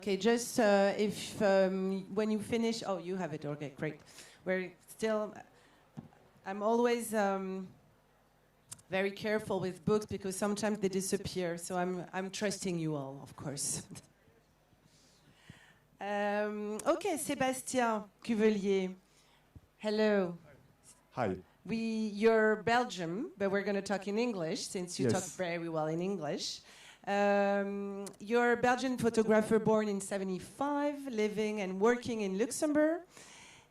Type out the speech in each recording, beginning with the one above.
Okay, just if when you finish, oh, you have it. Okay, great. We're still. I'm always very careful with books because sometimes they disappear. So I'm trusting you all, of course. Okay, Sebastien Cuvelier. Hello. Hi. You're Belgium, but we're going to talk in English since you talk very well in English. You're a Belgian photographer born in '75, living and working in Luxembourg.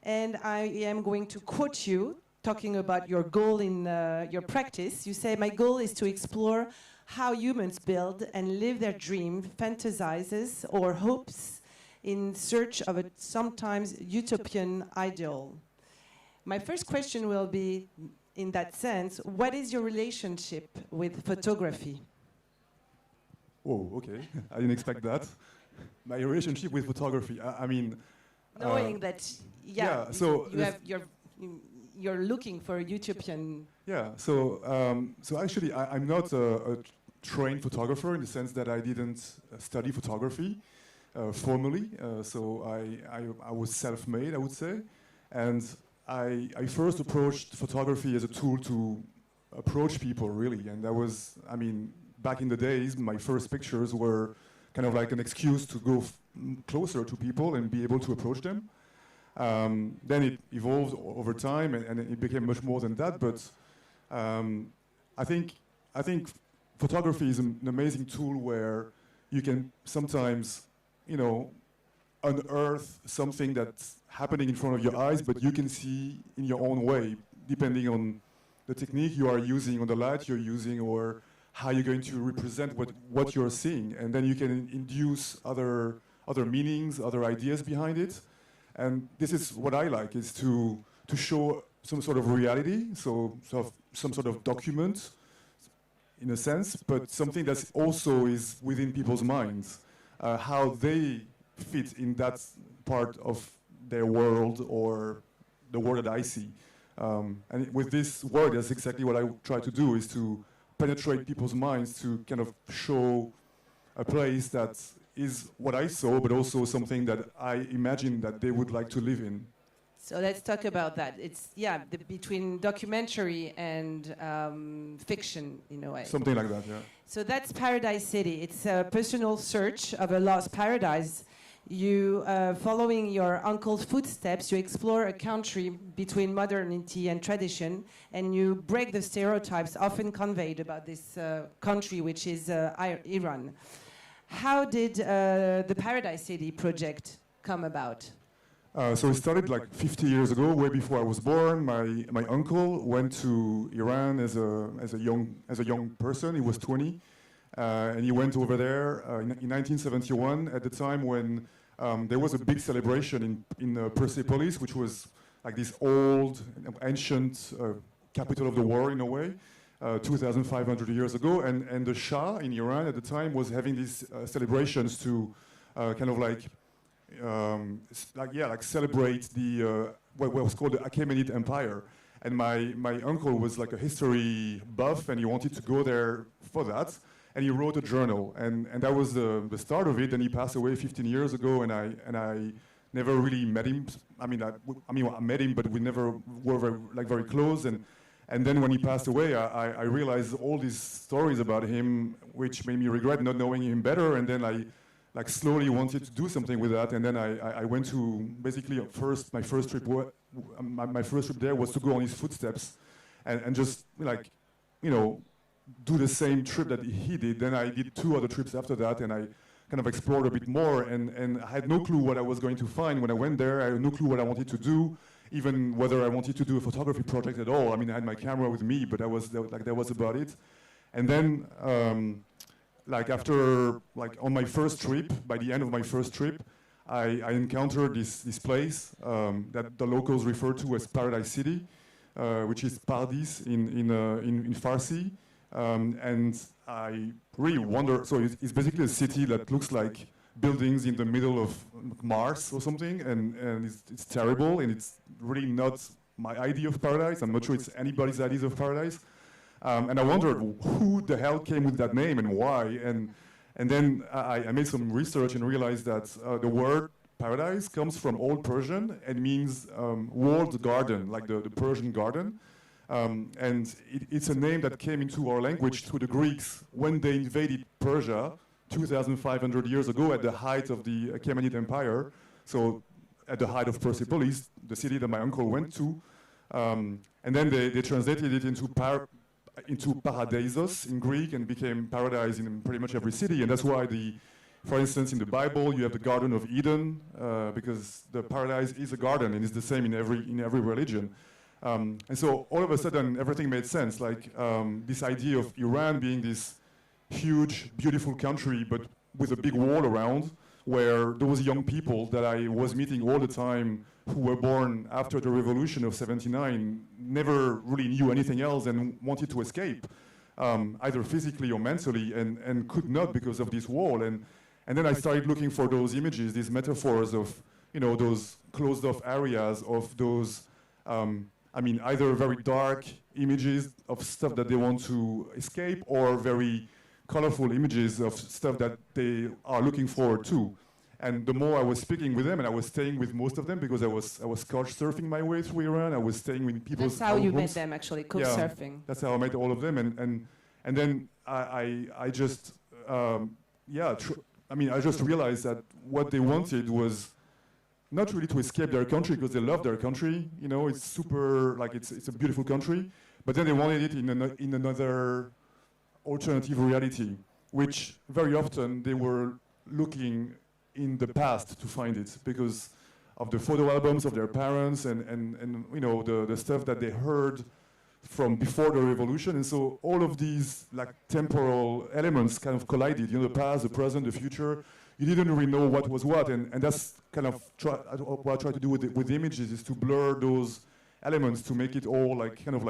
And I am going to quote you, talking about your goal in your practice. You say, "My goal is to explore how humans build and live their dream, fantasizes, or hopes in search of a sometimes utopian ideal." My first question will be, in that sense, what is your relationship with photography? Oh, okay. I didn't expect that. My relationship with photography. I mean, knowing that, so you're looking for a utopian. Yeah. So actually, I'm not a trained photographer in the sense that I didn't study photography formally. So I was self-made, I would say, and I first approached photography as a tool to approach people, really, and that was, I mean. Back in the days, my first pictures were kind of like an excuse to go closer to people and be able to approach them. Then it evolved over time, and it became much more than that. But I think photography is an amazing tool where you can sometimes, unearth something that's happening in front of your eyes, but you can see in your own way, depending on the technique you are using, on the light you're using, or how you're going to represent what you're seeing, and then you can induce other meanings, other ideas behind it. And this is what I like, is to show some sort of reality, so some sort of document, in a sense, but something that also is within people's minds, how they fit in that part of their world or the world that I see. And with this work, that's exactly what I try to do, is to penetrate people's minds, to kind of show a place that is what I saw, but also something that I imagine that they would like to live in. So let's talk about that. It's, between documentary and fiction, in a way. Something like that, yeah. So that's Paradise City. It's a personal search of a lost paradise. You, following your uncle's footsteps, you explore a country between modernity and tradition, and you break the stereotypes often conveyed about this country, which is Iran. How did the Paradise City project come about? So it started like 50 years ago, way before I was born. My uncle went to Iran as a young person. He was 20. And he went over there in 1971, at the time when there was a big celebration in Persepolis, which was like this old, ancient capital of the world in a way, 2,500 years ago. And the Shah in Iran at the time was having these celebrations to kind of like celebrate the what was called the Achaemenid Empire. And my uncle was like a history buff, and he wanted to go there for that. And he wrote a journal, and that was the start of it. And he passed away 15 years ago, and I never really met him. I met him, but we never were very close. And then when he passed away, I realized all these stories about him, which made me regret not knowing him better. And then I slowly wanted to do something with that. And then I went to basically my first trip there was to go on his footsteps, and just do the same trip that he did. Then I did 2 other trips after that, and I kind of explored a bit more, and I had no clue what I was going to find when I went there. I had no clue what I wanted to do, even whether I wanted to do a photography project at all. I mean, I had my camera with me, but that was about it. And then, on my first trip, by the end of my first trip, I encountered this place that the locals refer to as Paradise City, which is Paradis in Farsi. And I really wonder, so it's basically a city that looks like buildings in the middle of Mars or something, and it's terrible, and it's really not my idea of paradise. I'm not sure it's anybody's idea of paradise. And I wondered who the hell came with that name and why. And then I made some research and realized that the word paradise comes from Old Persian and means walled garden, like the Persian garden. And it's a name that came into our language through the Greeks when they invaded Persia 2,500 years ago at the height of the Achaemenid Empire. So at the height of Persepolis, the city that my uncle went to. And then they translated it into paradisos in Greek and became paradise in pretty much every city. And that's why, for instance, in the Bible, you have the Garden of Eden, because the paradise is a garden, and it's the same in every religion. And so all of a sudden, everything made sense. Like this idea of Iran being this huge, beautiful country, but with a big wall around, where those young people that I was meeting all the time who were born after the revolution of '79 never really knew anything else and wanted to escape, either physically or mentally, and could not because of this wall. And then I started looking for those images, these metaphors of, those closed-off areas, of those, either very dark images of stuff that they want to escape, or very colorful images of stuff that they are looking forward to. And the more I was speaking with them, and I was staying with most of them because I was couch surfing my way through Iran. I was staying with people's That's how you homes. met them, actually, couch surfing. That's how I met all of them. And then I just I just realized that what they wanted was not really to escape their country, because they love their country. It's super, it's a beautiful country. But then they wanted it in another alternative reality, which very often they were looking in the past to find it, because of the photo albums of their parents and the stuff that they heard from before the revolution. And so all of these temporal elements kind of collided, the past, the present, the future. You didn't really know what was what, and that's kind of what I try to do with the images, is to blur those elements to make it all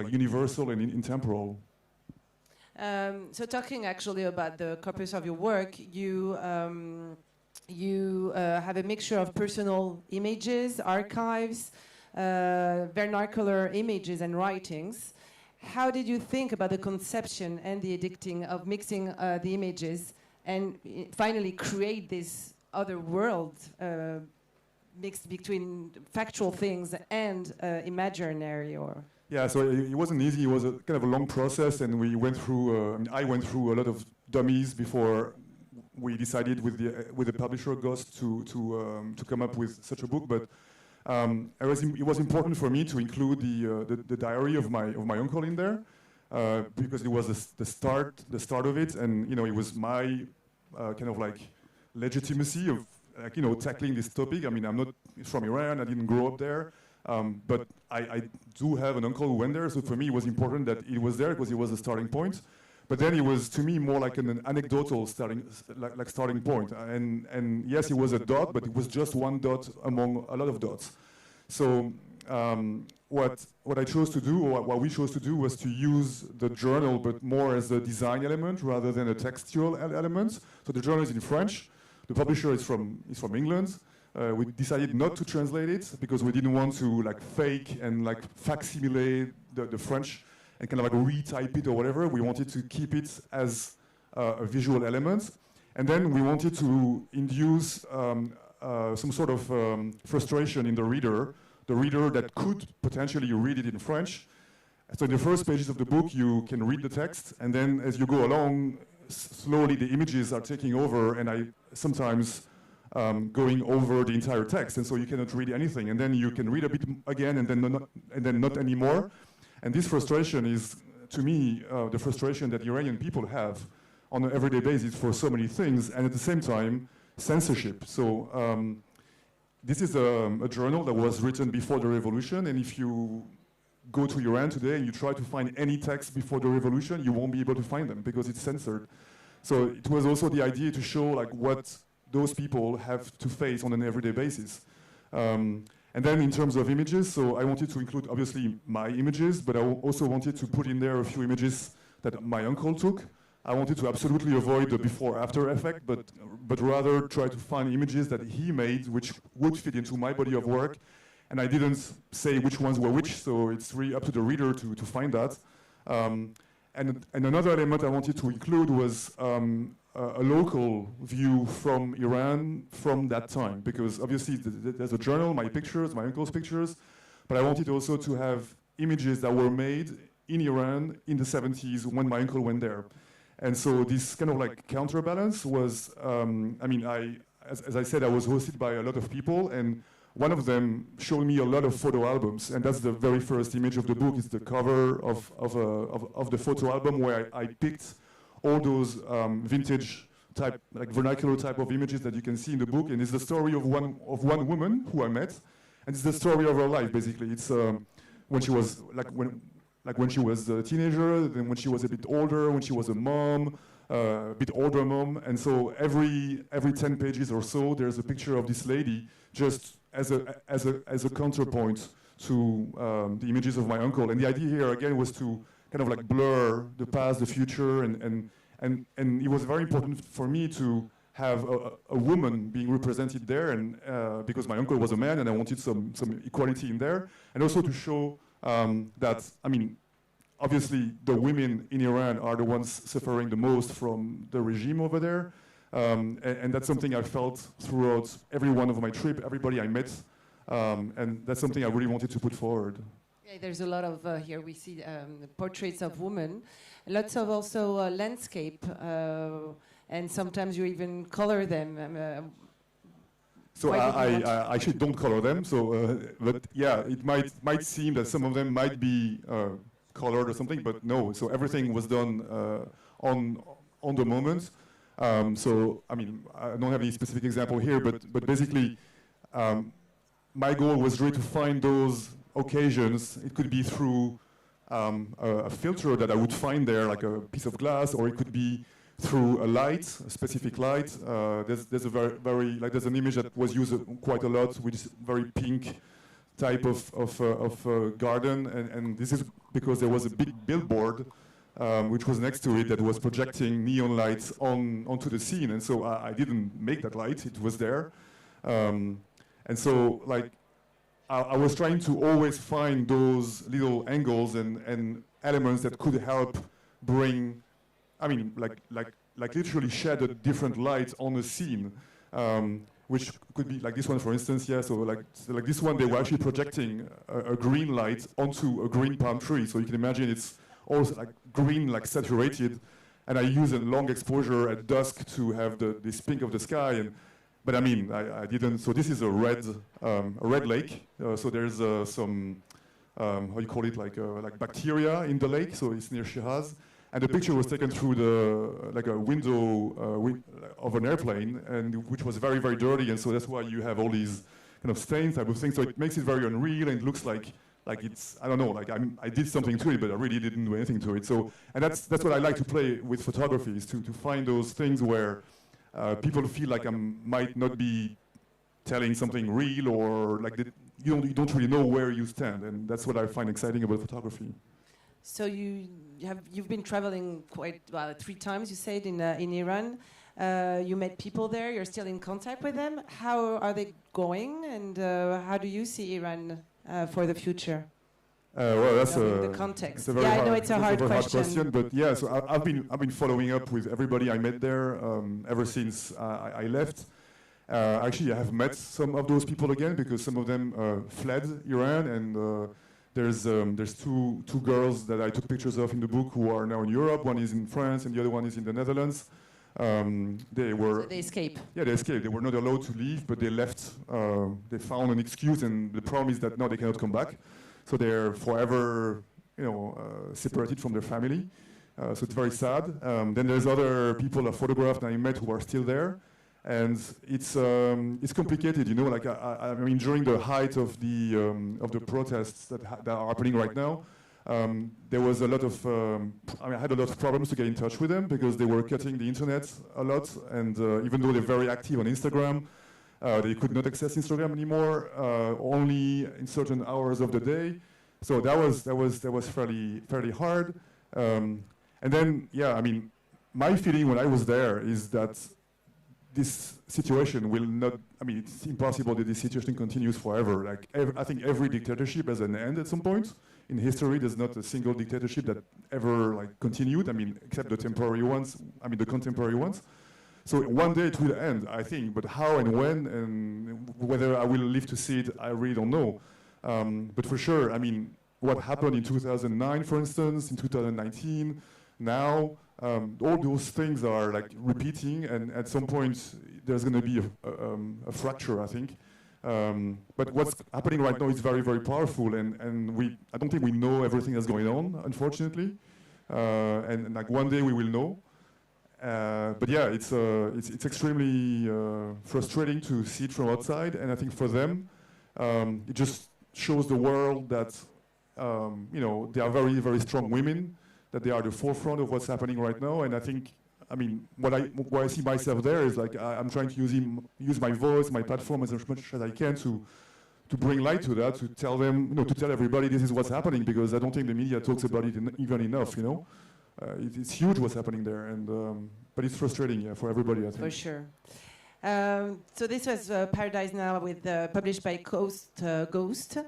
universal and intemporal. So talking actually about the corpus of your work, you have a mixture of personal images, archives, vernacular images and writings. How did you think about the conception and the editing of mixing the images and finally create this other world mixed between factual things and imaginary? Yeah, so it wasn't easy. It was a kind of a long process, and we went through. I went through a lot of dummies before we decided with the publisher Ghost to come up with such a book. But it was important for me to include the diary of my uncle in there, because it was the start of it, and it was my legitimacy of tackling this topic. I'm not from Iran. I didn't grow up there. But I do have an uncle who went there, so for me it was important that it was there because it was a starting point. But then it was, to me, more like an anecdotal starting point. And yes, it was a dot, but it was just one dot among a lot of dots. So what I chose to do, or what we chose to do, was to use the journal, but more as a design element rather than a textual element. So the journal is in French. The publisher is from England. We decided not to translate it because we didn't want to fake and facsimile the French and kind of retype it or whatever. We wanted to keep it as a visual element. And then we wanted to induce some sort of frustration in the reader that could potentially read it in French. So in the first pages of the book, you can read the text, and then as you go along, slowly the images are taking over, and I sometimes going over the entire text, and so you cannot read anything. And then you can read a bit again, and then not anymore. And this frustration is, to me, the frustration that Iranian people have on an everyday basis for so many things, and at the same time, censorship. So this is a journal that was written before the revolution, and if you go to Iran today and you try to find any text before the revolution, you won't be able to find them because it's censored. So it was also the idea to show what those people have to face on an everyday basis. And then in terms of images, so I wanted to include obviously my images, but I also wanted to put in there a few images that my uncle took. I wanted to absolutely avoid the before-after effect, but rather try to find images that he made which would fit into my body of work. And I didn't say which ones were which, so it's really up to the reader to find that. and another element I wanted to include was a local view from Iran from that time, because obviously there's a journal, my pictures, my uncle's pictures, but I wanted also to have images that were made in Iran in the 70s when my uncle went there. And so this kind of like counterbalance was, as I said, I was hosted by a lot of people, and one of them showed me a lot of photo albums, and that's the very first image of the book. It's the cover of the photo album where I picked all those vintage type, like vernacular type of images that you can see in the book, and it's the story of one woman who I met, and it's the story of her life basically. It's when she was when she was a teenager, then when she was a bit older, when she was a mom, a bit older mom, and so every 10 pages or so, there's a picture of this lady just as a counterpoint to the images of my uncle. And the idea here again was to kind of like blur the past, the future, and it was very important for me to have a woman being represented there, and because my uncle was a man, and I wanted some equality in there, and also to show that, I mean, obviously the women in Iran are the ones suffering the most from the regime over there, and that's something I felt throughout every one of my trip, everybody I met, and that's something I really wanted to put forward. Yeah, there's a lot of, here we see portraits of women, lots of also landscape, and sometimes you even color them. So I actually don't color them. So, but yeah, it might seem that some of them might be colored or something, but no. So everything was done on the moment. So I mean, I don't have any specific example here, but basically, my goal was really to find those occasions. It could be through a filter that I would find there, like a piece of glass, or it could be through a light, a specific light. There's a very like there's an image that was used quite a lot, which is very pink type of garden, and this is because there was a big billboard which was next to it that was projecting neon lights onto the scene, and so I didn't make that light; it was there, and so like I was trying to always find those little angles and elements that could help bring. I mean, like literally shed a different light on the scene, which could be like this one, for instance. Yeah, so like this one, they were actually projecting a green light onto a green palm tree. So you can imagine it's also like green, like saturated, and I use a long exposure at dusk to have this pink of the sky. But I mean, I didn't. So this is a red lake. So there's some how you call it, like bacteria in the lake. So it's near Shiraz. And the picture was taken through a window of an airplane, and which was very, very dirty, and so that's why you have all these kind of stains type of things. So it makes it very unreal, and it looks like it's, I don't know, like I did something to it, but I really didn't do anything to it. So, and that's what I like to play with photography, is to find those things where people feel like I might not be telling something real, or like you don't really know where you stand, and that's what I find exciting about photography. So you've been traveling quite well, 3 times, you said, in Iran. You met people there. You're still in contact with them. How are they going, and how do you see Iran for the future? Well, that's the context. It's I know it's a hard question. But yeah, so I've been following up with everybody I met there ever since I left. Actually, I have met some of those people again, because some of them fled Iran, and there's two girls that I took pictures of in the book who are now in Europe. One is in France, and the other one is in the Netherlands. So they escaped. Yeah, they escaped. They were not allowed to leave, but they left. They found an excuse, and the problem is that now they cannot come back. So they're forever, separated from their family. So it's very sad. Then there's other people I photographed and I met who are still there. And it's complicated, Like I mean, during the height of the protests that are happening right now, there was a lot of. I had a lot of problems to get in touch with them, because they were cutting the internet a lot, and even though they're very active on Instagram, they could not access Instagram anymore, only in certain hours of the day. So that was fairly hard. And then, yeah, I mean, my feeling when I was there is that this situation will not, I mean, it's impossible that this situation continues forever. Like, I think every dictatorship has an end at some point. In history, there's not a single dictatorship that ever like continued, I mean, except the temporary ones, I mean, the contemporary ones. So one day it will end, I think, but how and when and whether I will live to see it, I really don't know. But for sure, I mean, what happened in 2009, for instance, in 2019, now, all those things are like repeating, and at some point there's going to be a fracture, I think. But what's happening right now is very, very powerful, and I don't think we know everything that's going on, unfortunately. And like one day we will know. But yeah, it's extremely frustrating to see it from outside, and I think for them, it just shows the world that you know, they are very, very strong women, that they are the forefront of what's happening right now. And I think, I mean, what I see myself there is like I'm trying to use my voice, my platform as much as I can to bring light to that, to tell them, you know, to tell everybody this is what's happening, because I don't think the media talks about it even enough, you know. It's huge what's happening there, and but it's frustrating, yeah, for everybody, I think. For sure. So this was Paradise Now, with published by Ghost.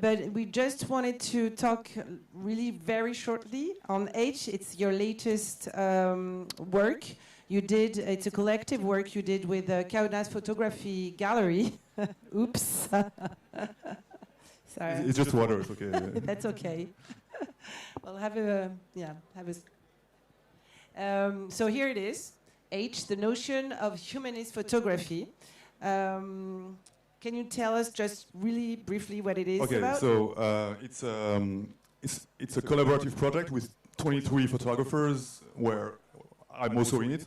But we just wanted to talk really very shortly on H. It's your latest work you did. It's a collective work you did with Kaunas Photography Gallery. Oops. Sorry. It's just water, it's okay. Yeah. That's okay. Well, have a. So here it is. H, the notion of humanist photography. Can you tell us just really briefly what it is about? Okay, so it's a collaborative project with 23 photographers, where I'm also in it,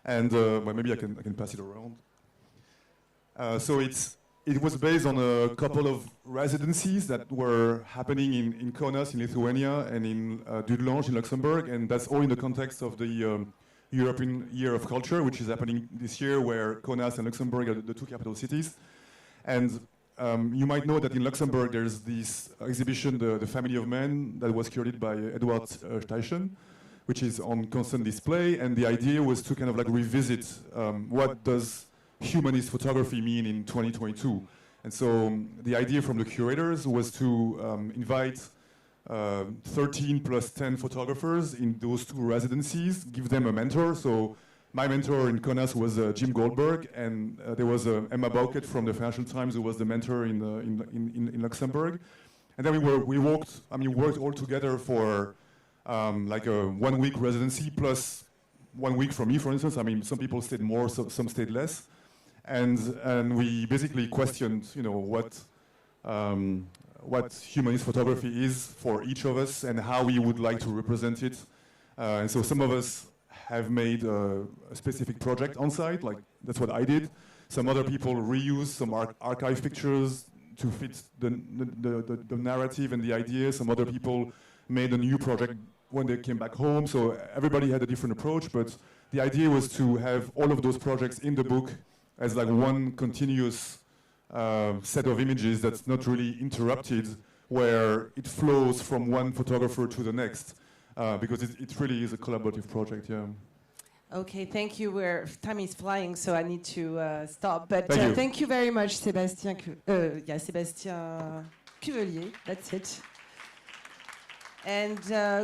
and well, maybe I can pass it around. So it was based on a couple of residencies that were happening in Kaunas in Lithuania and in Dudelange in Luxembourg, and that's all in the context of the European Year of Culture, which is happening this year, where Kaunas and Luxembourg are the two capital cities. And you might know that in Luxembourg there's this exhibition, The Family of Men, that was curated by Edward Steichen, which is on constant display. And the idea was to kind of like revisit what does humanist photography mean in 2022. And so the idea from the curators was to invite 13 plus 10 photographers in those two residencies, give them a mentor. So my mentor in Kaunas was Jim Goldberg, and there was Emma Bauket from the Financial Times, who was the mentor in Luxembourg. And then we worked all together for like a 1 week residency plus 1 week from me, for instance. I mean, some people stayed more, some stayed less. And we basically questioned, you know, what humanist photography is for each of us and how we would like to represent it. And so some of us have made a specific project on site, like that's what I did. Some other people reuse some archive pictures to fit the narrative and the idea. Some other people made a new project when they came back home. So everybody had a different approach, but the idea was to have all of those projects in the book as like one continuous set of images that's not really interrupted, where it flows from one photographer to the next. Because it really is a collaborative project, yeah. Okay, thank you. Time is flying, so I need to stop. But thank you very much, Sebastien. Sebastien Cuvelier. That's it. And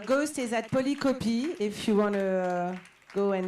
Ghost is at Polycopy if you want to go and